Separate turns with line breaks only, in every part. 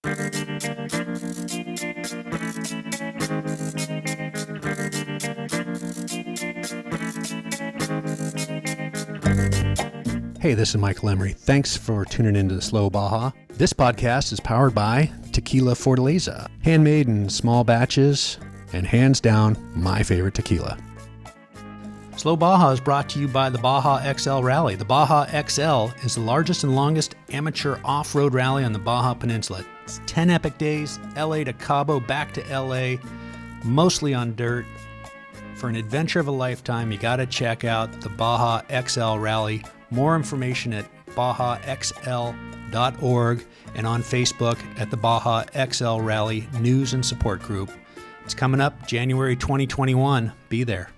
Hey, this is Michael Emery. Thanks for tuning into the Slow Baja. This podcast is powered by Tequila Fortaleza, handmade in small batches, and hands down, my favorite tequila. Slow Baja is brought to you by the Baja XL Rally. The Baja XL is the largest and longest amateur off-road rally on the Baja Peninsula. It's 10 epic days, LA to Cabo, back to LA, mostly on dirt. For an adventure of a lifetime, you got to check out the Baja XL Rally. More information at bajaxl.org and on Facebook at the Baja XL Rally News and Support Group. It's coming up January 2021. Be there.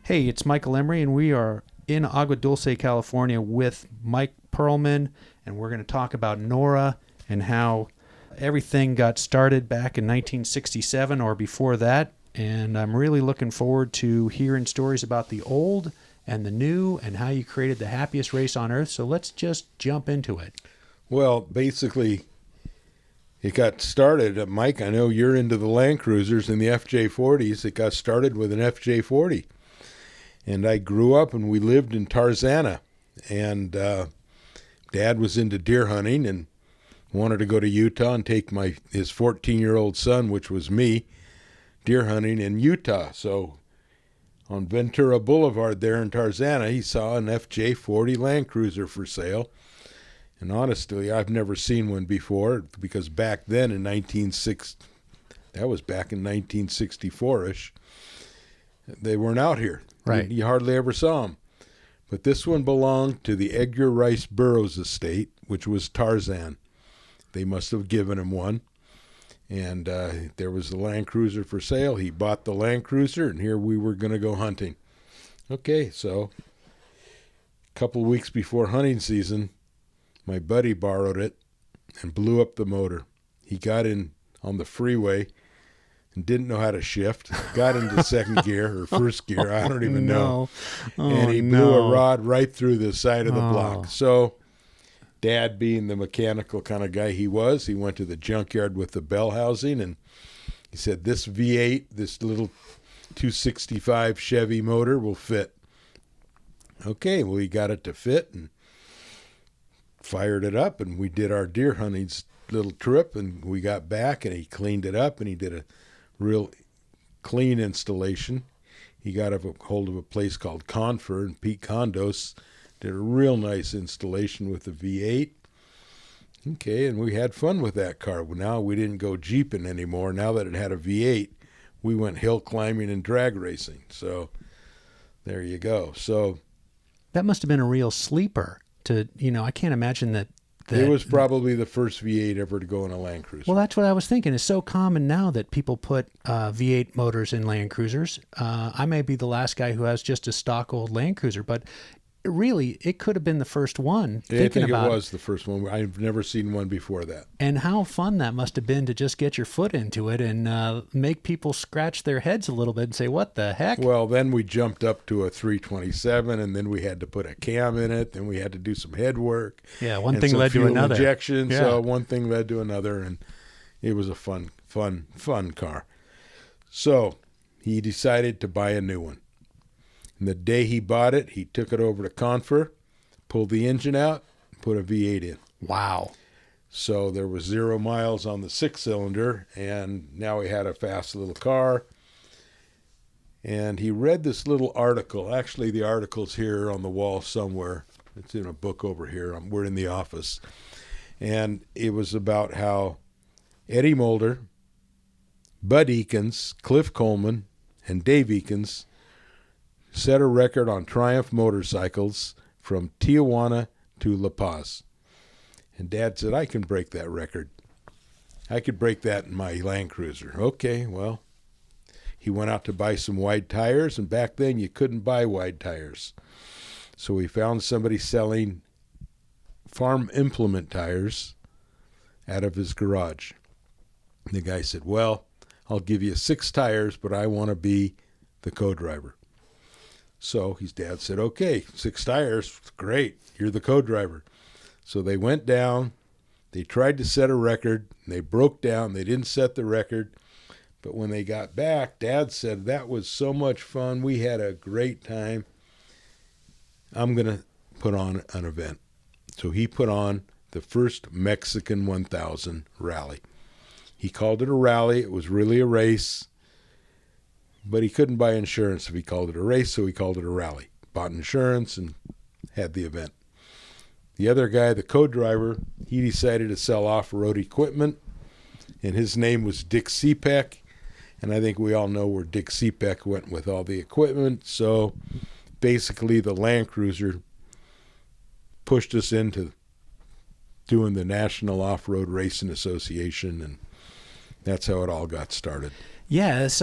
Hey, it's Michael Emery, and we are in Agua Dulce, California with Mike Pearlman, and we're going to talk about NORRA and how everything got started back in 1967 or before that. And I'm really looking forward to hearing stories about the old and the new and how you created the happiest race on earth. So let's just jump into it.
Well, basically, it got started. Mike, I know you're into the Land Cruisers and the FJ40s. It got started with an FJ40. And I grew up and we lived in Tarzana. And Dad was into deer hunting and wanted to go to Utah and take his 14-year-old son, which was me, deer hunting in Utah. So on Ventura Boulevard there in Tarzana, he saw an FJ40 Land Cruiser for sale. And honestly, I've never seen one before because back then in 1964-ish, they weren't out here.
Right.
You hardly ever saw them. But this one belonged to the Edgar Rice Burroughs estate, which was Tarzan. They must have given him one. And there was the Land Cruiser for sale. He bought the Land Cruiser, and here we were going to go hunting. Okay, so a couple of weeks before hunting season, my buddy borrowed it and blew up the motor. He got in on the freeway and didn't know how to shift. Got into second gear or first gear, I don't even know. And he blew a rod right through the side of the block. So Dad, being the mechanical kind of guy he was, he went to the junkyard with the bell housing, and he said, this V8, this little 265 Chevy motor will fit. Okay, well, he got it to fit and fired it up, and we did our deer hunting little trip, and we got back, and he cleaned it up, and he did a real clean installation. He got a hold of a place called Con-Ferr in Pete Condos, did a real nice installation with the V8. Okay, and we had fun with that car. Now we didn't go jeeping anymore. Now that it had a V8, we went hill climbing and drag racing. So there you go. So
that must have been a real sleeper to, I can't imagine that.
It was probably the first V8 ever to go in a Land Cruiser.
Well, that's what I was thinking. It's so common now that people put V8 motors in Land Cruisers. I may be the last guy who has just a stock old Land Cruiser, but really, it could have been the first one.
Yeah, I think it was the first one. I've never seen one before that.
And how fun that must have been to just get your foot into it and make people scratch their heads a little bit and say, what the heck?
Well, then we jumped up to a 327, and then we had to put a cam in it. Then we had to do some head work.
Yeah, one thing led to another.
Injection,
yeah.
So one thing led to another, and it was a fun car. So he decided to buy a new one. And the day he bought it, he took it over to Con-Ferr, pulled the engine out, put a V8 in.
Wow.
So there was 0 miles on the 6-cylinder, and now he had a fast little car. And he read this little article. Actually, the article's here on the wall somewhere. It's in a book over here. We're in the office. And it was about how Eddie Mulder, Bud Eakins, Cliff Coleman, and Dave Eakins set a record on Triumph motorcycles from Tijuana to La Paz. And Dad said, I can break that record. I could break that in my Land Cruiser. Okay, well, he went out to buy some wide tires, and back then you couldn't buy wide tires. So he found somebody selling farm implement tires out of his garage. And the guy said, well, I'll give you 6 tires, but I want to be the co-driver. So his dad said, okay, 6 tires, great, you're the co-driver. So they went down. They tried to set a record. And they broke down. They didn't set the record. But when they got back, Dad said, that was so much fun. We had a great time. I'm going to put on an event. So he put on the first Mexican 1000 rally. He called it a rally. It was really a race. But he couldn't buy insurance if he called it a race, so he called it a rally. Bought insurance and had the event. The other guy, the co-driver, he decided to sell off-road equipment, and his name was Dick Seepeck. And I think we all know where Dick Seepeck went with all the equipment. So basically the Land Cruiser pushed us into doing the National Off-Road Racing Association, and that's how it all got started.
Yeah, it's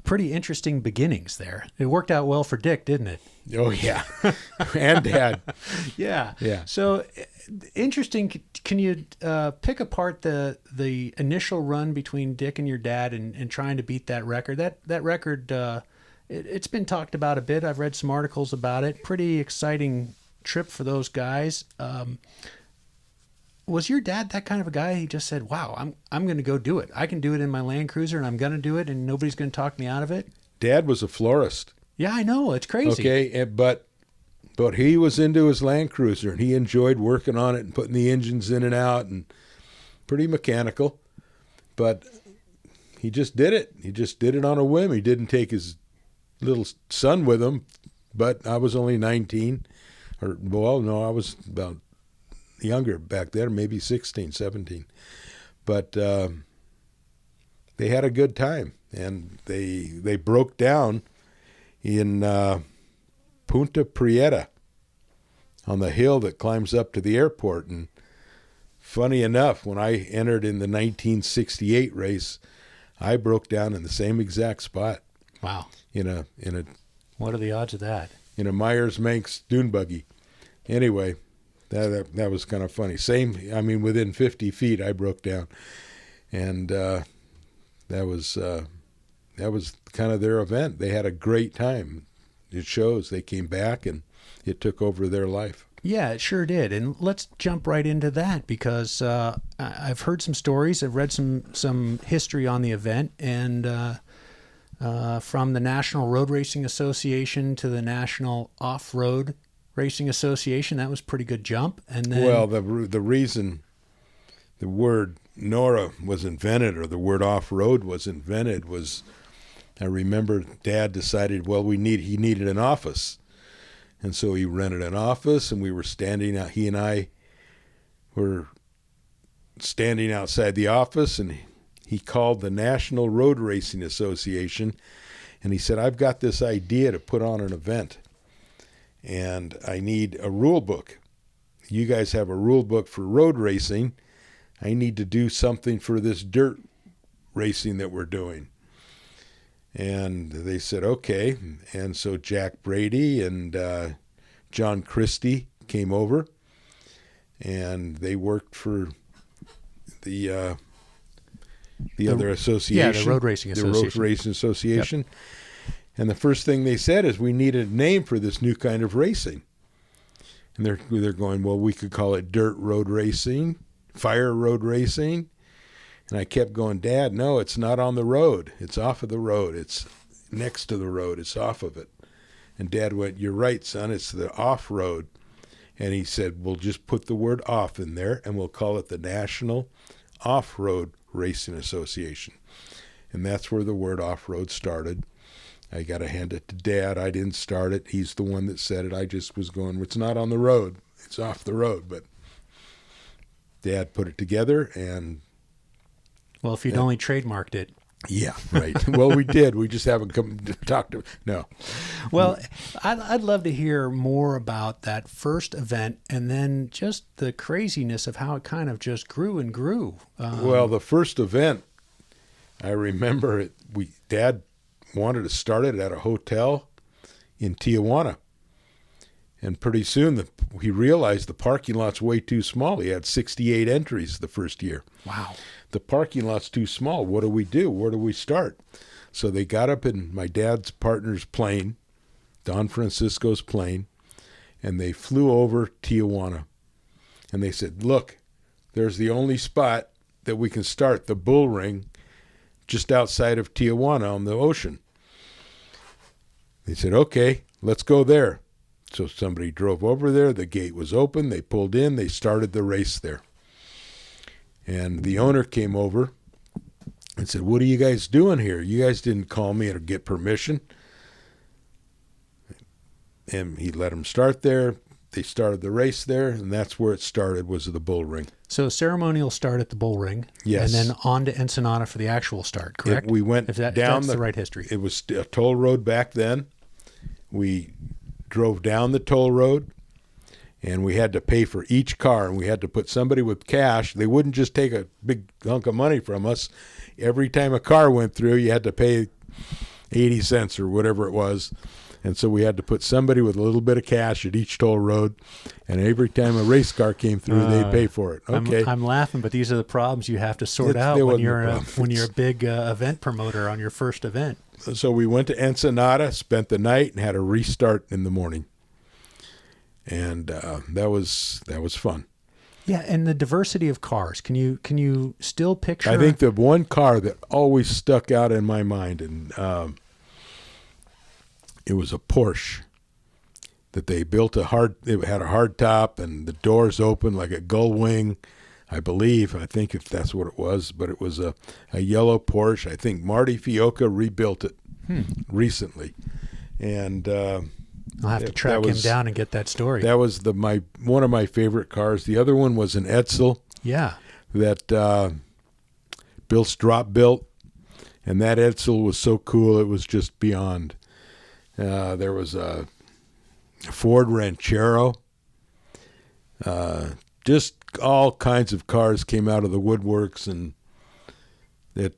pretty interesting beginnings there. It worked out well for Dick, didn't it?
Oh, yeah. And Dad.
Yeah.
Yeah.
So interesting. Can you pick apart the initial run between Dick and your dad and trying to beat that record? That record, it's been talked about a bit. I've read some articles about it. Pretty exciting trip for those guys. Was your dad that kind of a guy? He just said, wow, I'm going to go do it. I can do it in my Land Cruiser, and I'm going to do it, and nobody's going to talk me out of it.
Dad was a florist.
Yeah, I know. It's crazy.
Okay, but he was into his Land Cruiser, and he enjoyed working on it and putting the engines in and out, and pretty mechanical. But he just did it. He just did it on a whim. He didn't take his little son with him, but I was only 19. I was about younger back then, maybe 16, 17. But they had a good time, and they broke down in Punta Prieta on the hill that climbs up to the airport. And funny enough, when I entered in the 1968 race, I broke down in the same exact spot.
Wow. What are the odds of that?
In a Myers-Manx dune buggy. Anyway, that was kind of funny. Within 50 feet, I broke down, and that was kind of their event. They had a great time. It shows. They came back, and it took over their life.
Yeah, it sure did. And let's jump right into that, because I've heard some stories. I've read some history on the event, and from the National Road Racing Association to the National Off-Road Racing Association, that was a pretty good jump. And then,
well, the reason the word NORRA was invented, or the word off-road was invented, was, I remember Dad decided, he needed an office. And so he rented an office, and we were standing out, he and I were standing outside the office, and he called the National Road Racing Association, and he said, I've got this idea to put on an event, and I need a rule book. You guys have a rule book for road racing. I need to do something for this dirt racing that we're doing. And they said, okay. And so Jack Brady and John Christie came over, and they worked for the other association.
Yeah, the Road Racing Association.
The Road Racing Association.
Yep.
And the first thing they said is, we needed a name for this new kind of racing. And they're going, well, we could call it dirt road racing, fire road racing. And I kept going, Dad, no, it's not on the road. It's off of the road. It's next to the road. It's off of it. And Dad went, you're right, son. It's the off-road. And he said, we'll just put the word off in there, and we'll call it the National Off-Road Racing Association. And that's where the word off-road started. I got to hand it to Dad. I didn't start it. He's the one that said it. I just was going, it's not on the road. It's off the road. But Dad put it together, and...
Well, if you'd only trademarked it.
Yeah, right. Well, we did. We just haven't come to talk to... No.
Well, I'd love to hear more about that first event, and then just the craziness of how it kind of just grew and grew.
Well, the first event, I remember it. Dad wanted to start it at a hotel in Tijuana. And pretty soon he realized the parking lot's way too small. He had 68 entries the first year.
Wow.
The parking lot's too small. What do we do? Where do we start? So they got up in my dad's partner's plane, Don Francisco's plane, and they flew over Tijuana. And they said, look, there's the only spot that we can start the bull ring just outside of Tijuana on the ocean. They said, okay, let's go there. So somebody drove over there. The gate was open. They pulled in. They started the race there. And the owner came over and said, what are you guys doing here? You guys didn't call me to get permission. And he let them start there. They started the race there, and that's where it started, was the bull ring.
So ceremonial start at the bull ring,
Yes.
and then on to Ensenada for the actual start, correct?
We went
if that's the right history.
It was a toll road back then. We drove down the toll road, and we had to pay for each car, and we had to put somebody with cash. They wouldn't just take a big hunk of money from us. Every time a car went through, you had to pay 80 cents or whatever it was. And so we had to put somebody with a little bit of cash at each toll road, and every time a race car came through, they'd pay for it. Okay,
I'm laughing, but these are the problems you have to sort out when you're a big event promoter on your first event.
So we went to Ensenada, spent the night, and had a restart in the morning, and that was fun.
Yeah, and the diversity of cars. Can you still picture?
I think the one car that always stuck out in my mind, and it was a Porsche that they built it had a hard top and the doors open like a gull wing, I think if that's what it was, but it was a yellow Porsche. I think Marty Fiocca rebuilt it recently. And
I'll have to track him down and get that story.
That was one of my favorite cars. The other one was an Edsel.
Yeah.
That Bill Strop built. And that Edsel was so cool, it was just beyond. There was a Ford Ranchero. Just all kinds of cars came out of the woodworks, and it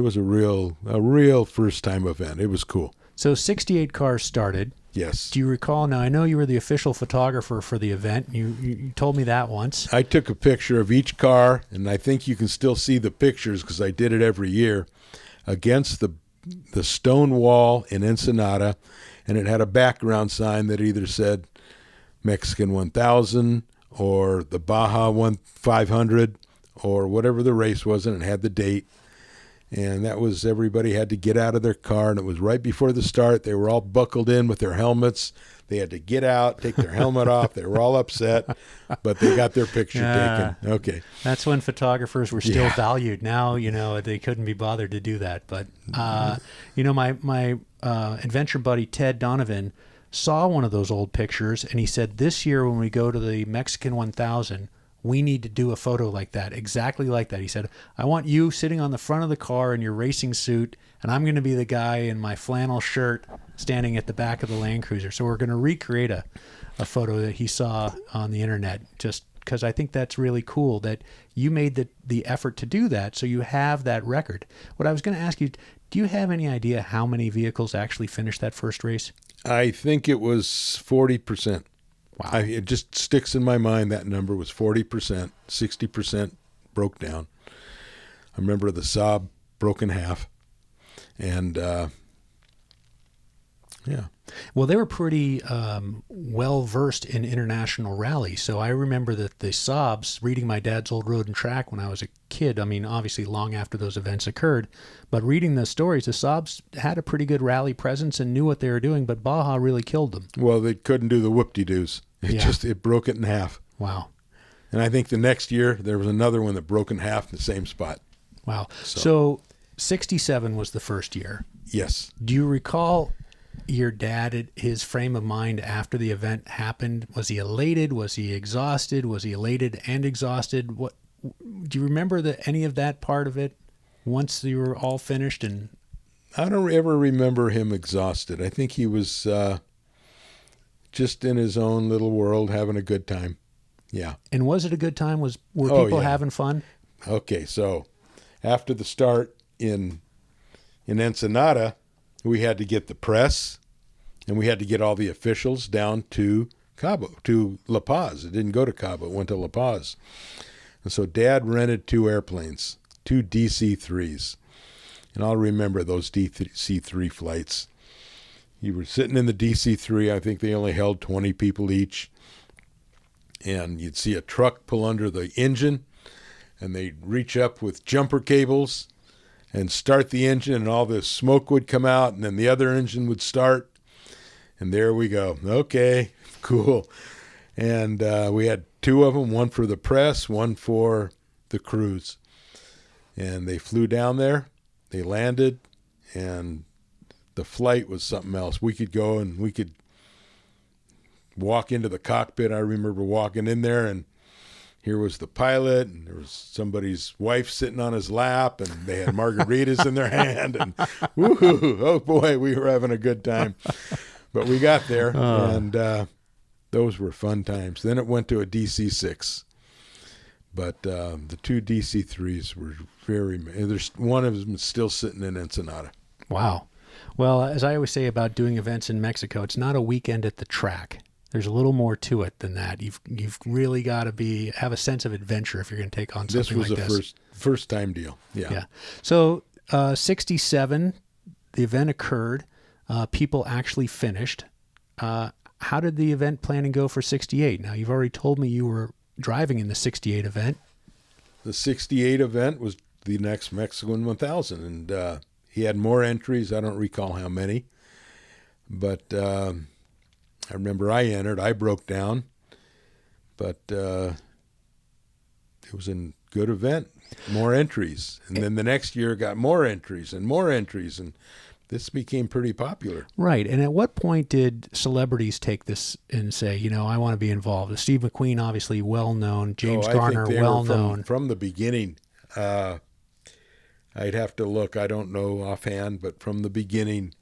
was a real first-time event. It was cool.
So 68 cars started.
Yes.
Do you recall? Now, I know you were the official photographer for the event. You told me that once.
I took a picture of each car, and I think you can still see the pictures because I did it every year, against the stone wall in Ensenada, and it had a background sign that either said Mexican 1000 or the Baja 500 or whatever the race was, and it had the date. And that was, everybody had to get out of their car, and it was right before the start. They were all buckled in with their helmets. They had to get out, take their helmet off. They were all upset, but they got their picture taken. Okay.
That's when photographers were still valued. Now, they couldn't be bothered to do that. But, my adventure buddy, Ted Donovan, saw one of those old pictures, and he said, this year when we go to the Mexican 1000, we need to do a photo like that, exactly like that. He said, I want you sitting on the front of the car in your racing suit, and I'm going to be the guy in my flannel shirt standing at the back of the Land Cruiser. So we're going to recreate a photo that he saw on the internet, just because I think that's really cool that you made the effort to do that, so you have that record. What I was going to ask you, do you have any idea how many vehicles actually finished that first race?
I think it was 40%.
Wow.
It just sticks in my mind. That number was 40%, 60% broke down. I remember the Saab broke in half. And, yeah.
Well, they were pretty well-versed in international rally. So I remember that the Saabs, reading my dad's old Road and Track when I was a kid, I mean, obviously long after those events occurred, but reading the stories, the Saabs had a pretty good rally presence and knew what they were doing, but Baja really killed them.
Well, they couldn't do the whoop-de-doos. It broke it in half.
Wow.
And I think the next year there was another one that broke in half in the same spot.
Wow. So 67 was the first year.
Yes.
Do you recall your dad, his frame of mind after the event happened? Was he elated? Was he exhausted? Was he elated and exhausted? What do you remember any of that part of it once you were all finished? And
I don't ever remember him exhausted. I think he was just in his own little world having a good time. Yeah.
And was it a good time? Were people having fun?
Okay, so after the start in Ensenada, we had to get the press, and we had to get all the officials down to La Paz. It didn't go to Cabo. It went to La Paz. And so Dad rented 2 airplanes, 2 DC-3s. And I'll remember those DC-3 flights. You were sitting in the DC-3. I think they only held 20 people each. and you'd see a truck pull under the engine, and they'd reach up with jumper cables and start the engine, and all the smoke would come out, and then the other engine would start, and there we go. Okay, cool. And we had two of them, one for the press, one for the cruise. And they flew down there, they landed, and the flight was something else. We could go and we could walk into the cockpit. I remember walking in there, and here was the pilot, and there was somebody's wife sitting on his lap, and they had margaritas in their hand, and woohoo, oh boy, we were having a good time. But we got there, and those were fun times. Then it went to a DC-6, but the two DC-3s were there's one of them still sitting in Ensenada.
Wow. Well, as I always say about doing events in Mexico, it's not a weekend at the track. There's a little more to it than that. You've really got to have a sense of adventure if you're going to take on something like this.
This was a first time deal. Yeah.
So 67, the event occurred. People actually finished. How did the event planning go for 68? Now, you've already told me you were driving in the 68 event.
The 68 event was the next Mexican 1000, and he had more entries. I don't recall how many, but I remember I entered. I broke down, but it was a good event. More entries, and then the next year got more entries, and this became pretty popular.
Right. And at what point did celebrities take this and say, I want to be involved? Steve McQueen, obviously well known. James Garner, well known.
From the beginning. I'd have to look. I don't know offhand, but from the beginning,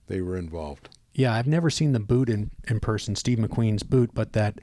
they were involved.
Yeah, I've never seen the boot in person, Steve McQueen's boot, but that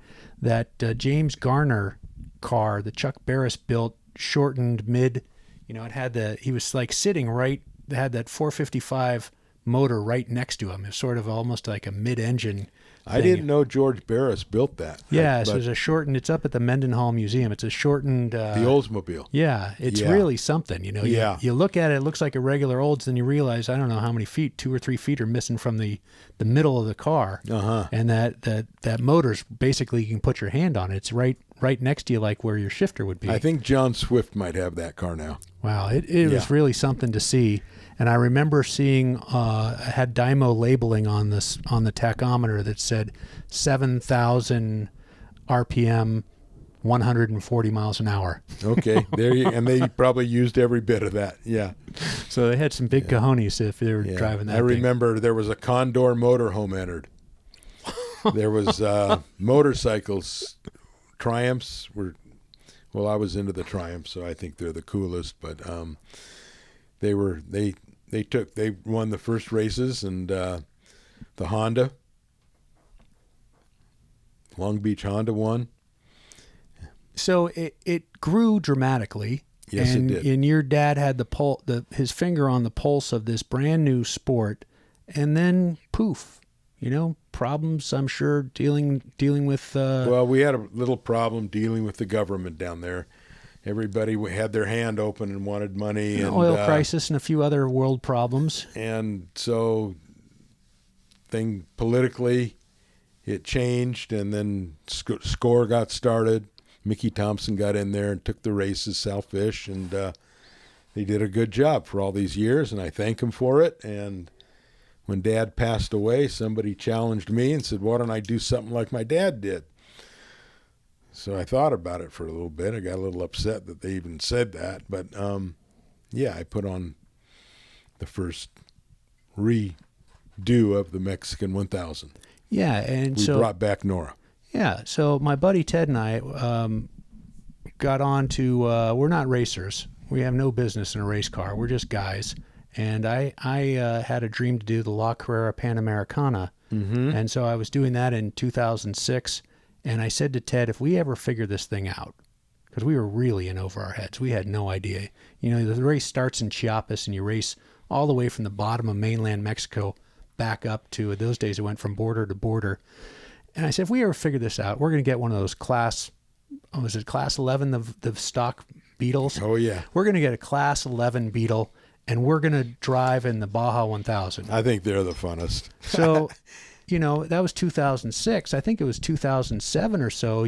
James Garner car that Chuck Barris built, shortened mid, it had he was like sitting right, it had that 455 motor right next to him. It was sort of almost like a mid-engine
I didn't know George Barris built that.
Yeah, so it's a shortened, it's up at the Mendenhall Museum. It's a shortened...
the Oldsmobile.
Yeah, it's really something, You look at it, it looks like a regular Olds, then you realize, I don't know how many feet, 2 or 3 feet are missing from the middle of the car.
Uh-huh.
And that motor's basically, you can put your hand on it. It's right next to you, like where your shifter would be.
I think John Swift might have that car now.
Wow, it was really something to see. And I remember seeing, had Dymo labeling on the tachometer that said 7,000 RPM, 140 miles an hour.
Okay, and they probably used every bit of that. Yeah.
So they had some big cojones if they were driving that.
I remember there was a Condor motorhome entered. There was motorcycles. Triumphs were, well, I was into the Triumphs, so I think they're the coolest. But they won the first races, and the Honda, Long Beach Honda won.
So it grew dramatically.
Yes, it did.
And your dad had his finger on the pulse of this brand new sport, and then poof, problems. I'm sure dealing with.
Well, we had a little problem dealing with the government down there. Everybody had their hand open and wanted money.
An oil crisis and a few other world problems.
And so politically, it changed, and then SCORE got started. Mickey Thompson got in there and took the races, Sal Fish, and they did a good job for all these years, and I thank him for it. And when Dad passed away, somebody challenged me and said, why don't I do something like my dad did? So I thought about it for a little bit. I got a little upset that they even said that. But, I put on the first redo of the Mexican 1000.
Yeah, and
we brought back NORRA.
Yeah, so my buddy Ted and I got on to, we're not racers. We have no business in a race car. We're just guys. And I had a dream to do the La Carrera Panamericana.
Mm-hmm.
And so I was doing that in 2006. And I said to Ted, if we ever figure this thing out, because we were really in over our heads. We had no idea. The race starts in Chiapas, and you race all the way from the bottom of mainland Mexico back up to, those days it went from border to border. And I said, if we ever figure this out, we're going to get one of those class 11, the stock Beetles?
Oh, yeah.
We're going to get a class 11 Beetle, and we're going to drive in the Baja 1000.
I think they're the funnest.
So that was 2006. I think it was 2007 or so.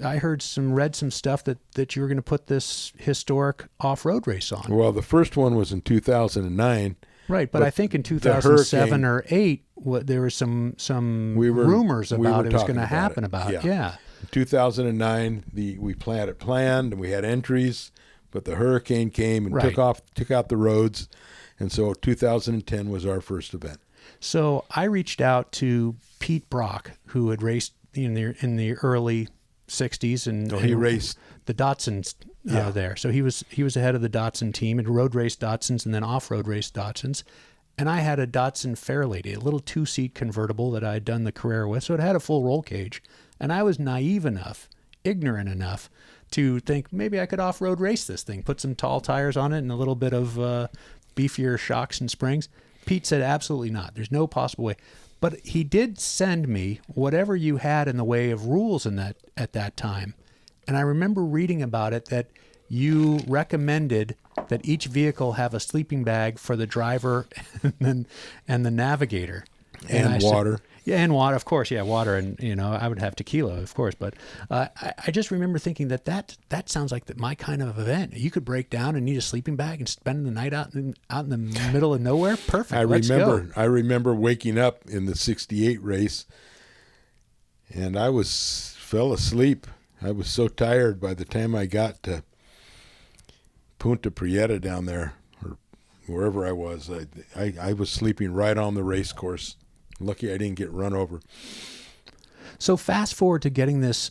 I read some stuff that you were going to put this historic off-road race on.
Well, the first one was in 2009.
Right, but I think in 2007 or 8, there was some rumors about it was going to happen about it. Yeah.
In 2009, we planned, and we had entries, but the hurricane came and took out the roads, and so 2010 was our first event.
So I reached out to Pete Brock, who had raced in the early 60s, and
he raced
the Datsuns there. So he was ahead of the Datsun team, and road race Datsuns and then off-road race Datsuns. And I had a Datsun Fairlady, a little 2-seat convertible that I had done the Carrera with, so it had a full roll cage. And I was naive enough, ignorant enough to think maybe I could off-road race this thing, put some tall tires on it and a little bit of beefier shocks and springs. Pete said, absolutely not. There's no possible way. But he did send me whatever you had in the way of rules at that time. And I remember reading about it that you recommended that each vehicle have a sleeping bag for the driver and the navigator.
And water.
And water, of course. Yeah, water. And, I would have tequila, of course. But I just remember thinking that sounds like my kind of event. You could break down and need a sleeping bag and spend the night out in the middle of nowhere. Perfect. Let's go.
I remember waking up in the 68 race, and I fell asleep. I was so tired by the time I got to Punta Prieta down there, or wherever I was. I was sleeping right on the race course. Lucky I didn't get run over.
So fast forward to getting this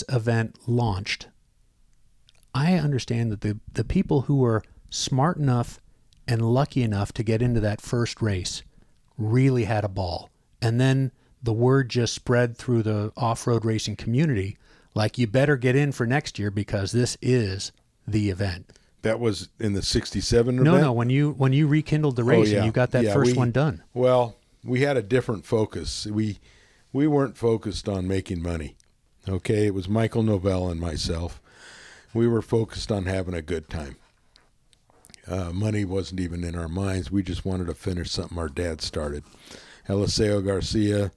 event launched. I understand that the people who were smart enough and lucky enough to get into that first race really had a ball. And then the word just spread through the off-road racing community, like, you better get in for next year because this is the event.
That was in the 67 event?
No, when you rekindled the race and you got that first one done.
Well, we had a different focus. We weren't focused on making money. Okay, it was Michael Novell and myself. We were focused on having a good time. Money wasn't even in our minds. We just wanted to finish something our dad started. Eliseo Garcia,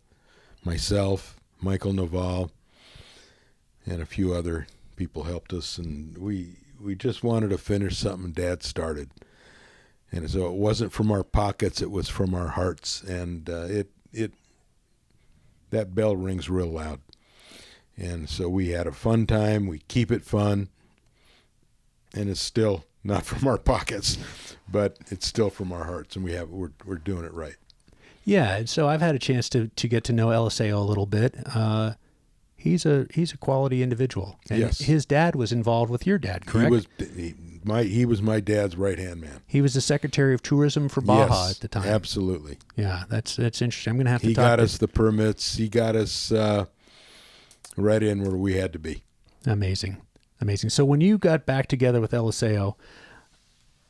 myself, Michael Novell, and a few other people helped us, and we just wanted to finish something Dad started. And so it wasn't from our pockets, it was from our hearts, and that bell rings real loud. And so we had a fun time. We keep it fun, and it's still not from our pockets, but it's still from our hearts, and we're doing it right. Yeah,
and so I've had a chance to get to know Eliseo a little bit. He's a quality individual. And
yes.
His dad was involved with your dad, correct?
He was my dad's right-hand man.
He was the Secretary of Tourism for Baja at the time.
Absolutely.
Yeah, that's interesting. I'm going to have to talk.
He got us the permits. He got us right in where we had to be.
Amazing. So when you got back together with Eliseo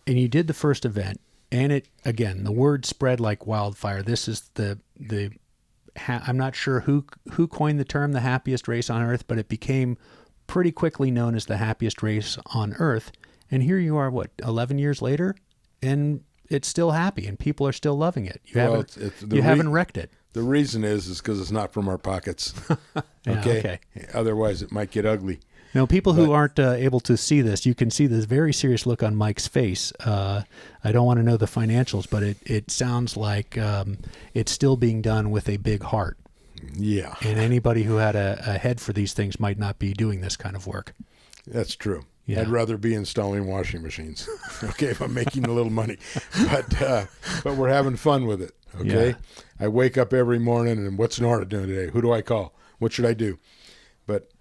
and you did the first event, and the word spread like wildfire. This is I'm not sure who coined the term the happiest race on earth, but it became pretty quickly known as the happiest race on earth. And here you are, 11 years later, and it's still happy, and people are still loving it. You haven't wrecked it.
The reason is because it's not from our pockets. Okay? Otherwise, it might get ugly.
Now, people who aren't able to see this, you can see this very serious look on Mike's face. I don't want to know the financials, but it sounds like it's still being done with a big heart.
Yeah.
And anybody who had a head for these things might not be doing this kind of work.
That's true.
Yeah.
I'd rather be installing washing machines, okay, if I'm making a little money. But we're having fun with it, okay? Yeah. I wake up every morning, and what's NORRA doing today? Who do I call? What should I do? But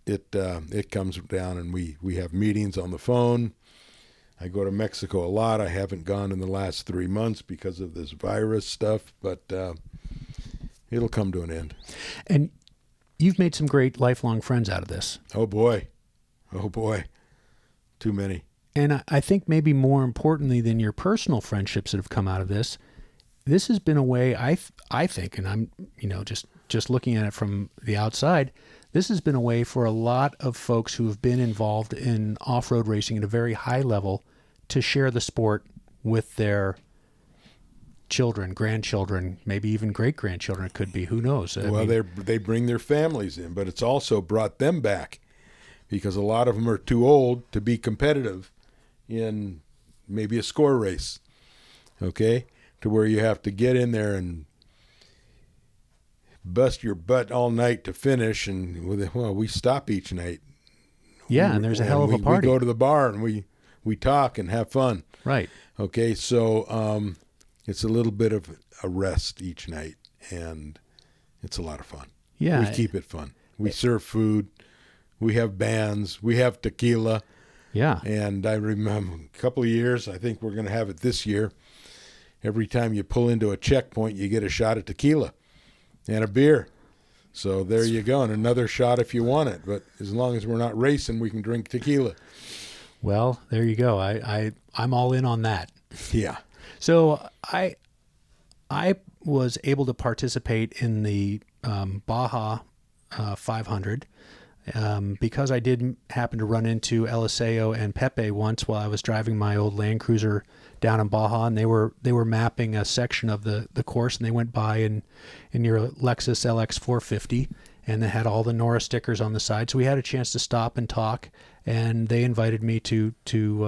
it comes down, and we have meetings on the phone. I go to Mexico a lot. I haven't gone in the last 3 months because of this virus stuff, but it'll come to an end.
And you've made some great lifelong friends out of this.
Oh, boy. Too many.
And I think maybe more importantly than your personal friendships that have come out of this has been a way, I think, and I'm just looking at it from the outside, this has been a way for a lot of folks who have been involved in off-road racing at a very high level to share the sport with their children, grandchildren, maybe even great-grandchildren. It could be. Who knows?
They bring their families in, but it's also brought them back because a lot of them are too old to be competitive in maybe a score race, okay, to where you have to get in there and bust your butt all night to finish. And we stop each night.
Yeah, and there's a hell of a party.
We go to the bar and we talk and have fun.
Right.
Okay, so it's a little bit of a rest each night, and it's a lot of fun.
Yeah.
We keep it fun. We serve food. We have bands. We have tequila.
Yeah.
And I remember a couple of years, I think we're going to have it this year, every time you pull into a checkpoint, you get a shot of tequila and a beer. So there you go, and another shot if you want it. But as long as we're not racing, we can drink tequila.
Well, there you go. I'm all in on that.
Yeah.
So I was able to participate in the Baja 500 because I did happen to run into Eliseo and Pepe once while I was driving my old Land Cruiser down in Baja, and they were mapping a section of the course, and they went by in your Lexus LX 450, and they had all the NORRA stickers on the side. So we had a chance to stop and talk, and they invited me to do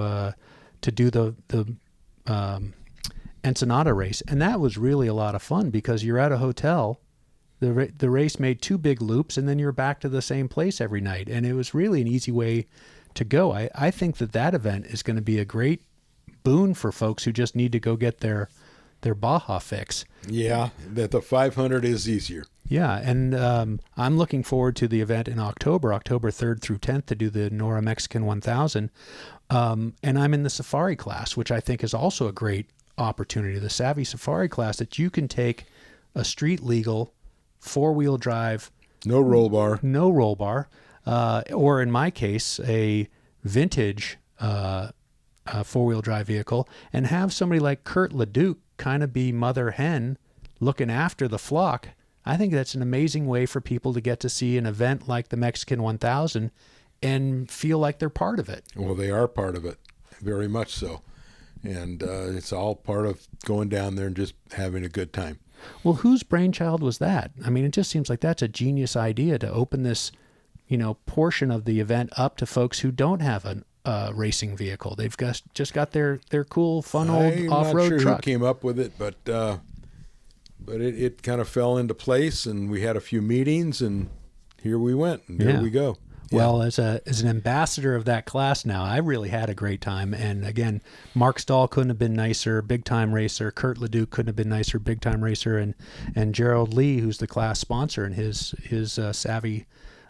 the Ensenada race, and that was really a lot of fun because you're at a hotel. The race made 2 big loops, and then you're back to the same place every night, and it was really an easy way to go. I think that event is going to be a great boon for folks who just need to go get their Baja fix.
Yeah, that the 500 is easier.
Yeah, and I'm looking forward to the event in October 3rd through 10th, to do the NORRA Mexican 1000, and I'm in the Safari class, which I think is also a great opportunity, the Savvy Safari class, that you can take a street legal 4-wheel drive,
no roll bar,
or in my case, a vintage 4-wheel drive vehicle, and have somebody like Kurt Leduc kind of be mother hen looking after the flock. I think that's an amazing way for people to get to see an event like the Mexican 1000 and feel like they're part of it.
Well, they are part of it, very much so. And it's all part of going down there and just having a good time.
Well, whose brainchild was that? I mean, it just seems like that's a genius idea to open this, portion of the event up to folks who don't have a racing vehicle. They've just got their cool, fun old off-road truck.
I'm not sure who came up with it, but it kind of fell into place, and we had a few meetings, and here we went, and there we go. Yeah.
Well, as an ambassador of that class now, I really had a great time. And again, Mark Stahl couldn't have been nicer, big-time racer. Kurt Leduc couldn't have been nicer, big-time racer. And Gerald Lee, who's the class sponsor and his Savvy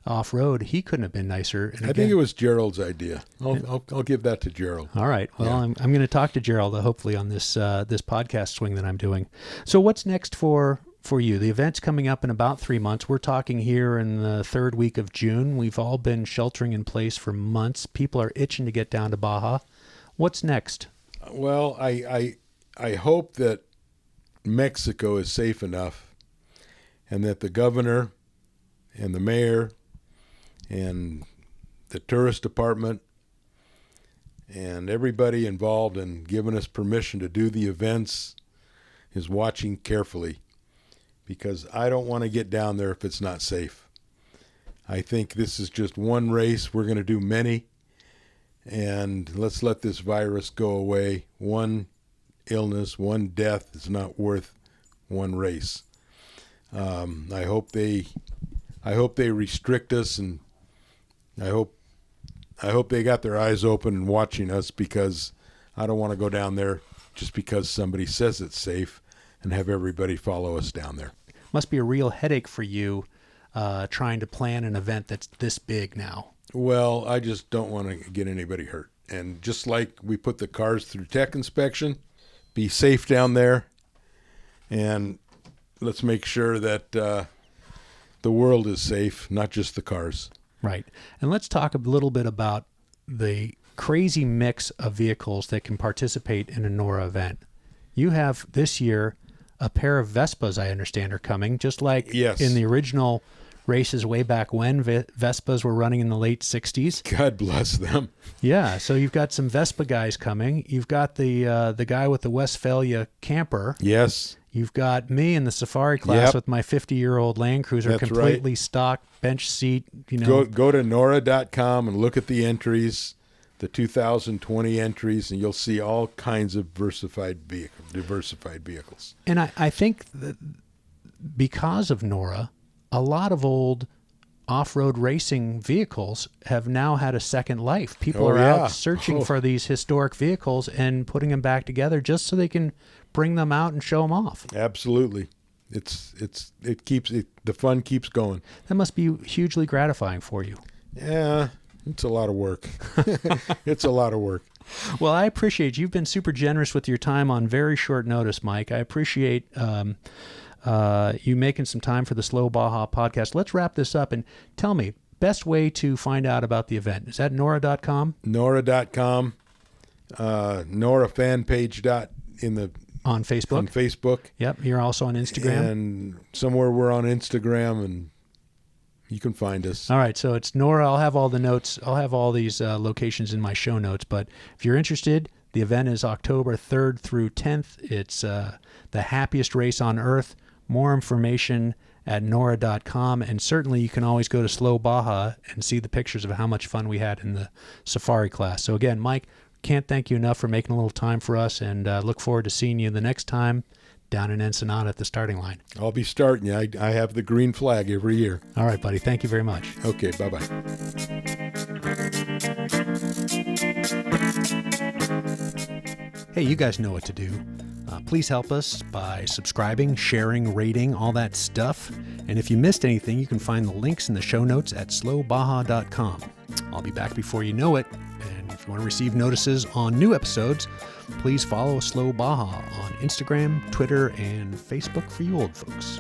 Off-Road, he couldn't have been nicer. And
I think it was Gerald's idea. I'll give that to Gerald.
All right. Well, yeah. I'm going to talk to Gerald, hopefully, on this podcast swing that I'm doing. So what's next for you? The event's coming up in about 3 months. We're talking here in the 3rd week of June. We've all been sheltering in place for months. People are itching to get down to Baja. What's next?
Well, I hope that Mexico is safe enough, and that the governor and the mayor and the tourist department and everybody involved in giving us permission to do the events is watching carefully, because I don't want to get down there if it's not safe. I think this is just one race. We're going to do many, and let's let this virus go away. One illness, one death is not worth one race. I hope they restrict us, and I hope they got their eyes open and watching us, because I don't want to go down there just because somebody says it's safe and have everybody follow us down there.
Must be a real headache for you trying to plan an event that's this big now.
Well, I just don't want to get anybody hurt. And just like we put the cars through tech inspection, be safe down there, and let's make sure that the world is safe, not just the cars.
Right. And let's talk a little bit about the crazy mix of vehicles that can participate in a NORRA event. You have this year a pair of Vespas, I understand, are coming, just like
yes.
in the original races way back when. Vespas were running in the late 60s.
God bless them.
Yeah, so you've got some Vespa guys coming. You've got the guy with the Westphalia camper.
Yes.
You've got me in the safari class
Yep.
with my 50-year-old Land Cruiser,
That's
completely stock, bench seat.
Go to NORRA.com and look at the entries, the 2020 entries, and you'll see all kinds of diversified vehicles.
And I think that because of NORRA, a lot of old off-road racing vehicles have now had a second life. People are out searching for these historic vehicles and putting them back together just so they can bring them out and show them off.
Absolutely. The fun keeps going.
That must be hugely gratifying for you.
Yeah, it's a lot of work. It's a lot of work.
Well, I appreciate you've been super generous with your time on very short notice, Mike. I appreciate you making some time for the Slow Baja podcast. Let's wrap this up and tell me, best way to find out about the event. Is that NORRA.com?
NORRA.com, NORRA fan page
On Facebook?
On Facebook.
Yep. You're also on Instagram?
And somewhere we're on Instagram, and you can find us.
All right. So it's NORRA. I'll have all the notes. I'll have all these locations in my show notes. But if you're interested, the event is October 3rd through 10th. It's the happiest race on earth. More information at NORRA.com. And certainly you can always go to Slow Baja and see the pictures of how much fun we had in the safari class. So again, Mike, can't thank you enough for making a little time for us, and look forward to seeing you the next time down in Ensenada at the starting line.
I'll be starting you. I have the green flag every year.
All right, buddy. Thank you very much.
Okay, bye-bye.
Hey, you guys know what to do. Please help us by subscribing, sharing, rating, all that stuff. And if you missed anything, you can find the links in the show notes at slowbaja.com. I'll be back before you know it. And if you want to receive notices on new episodes, please follow Slow Baja on Instagram, Twitter, and Facebook for you old folks.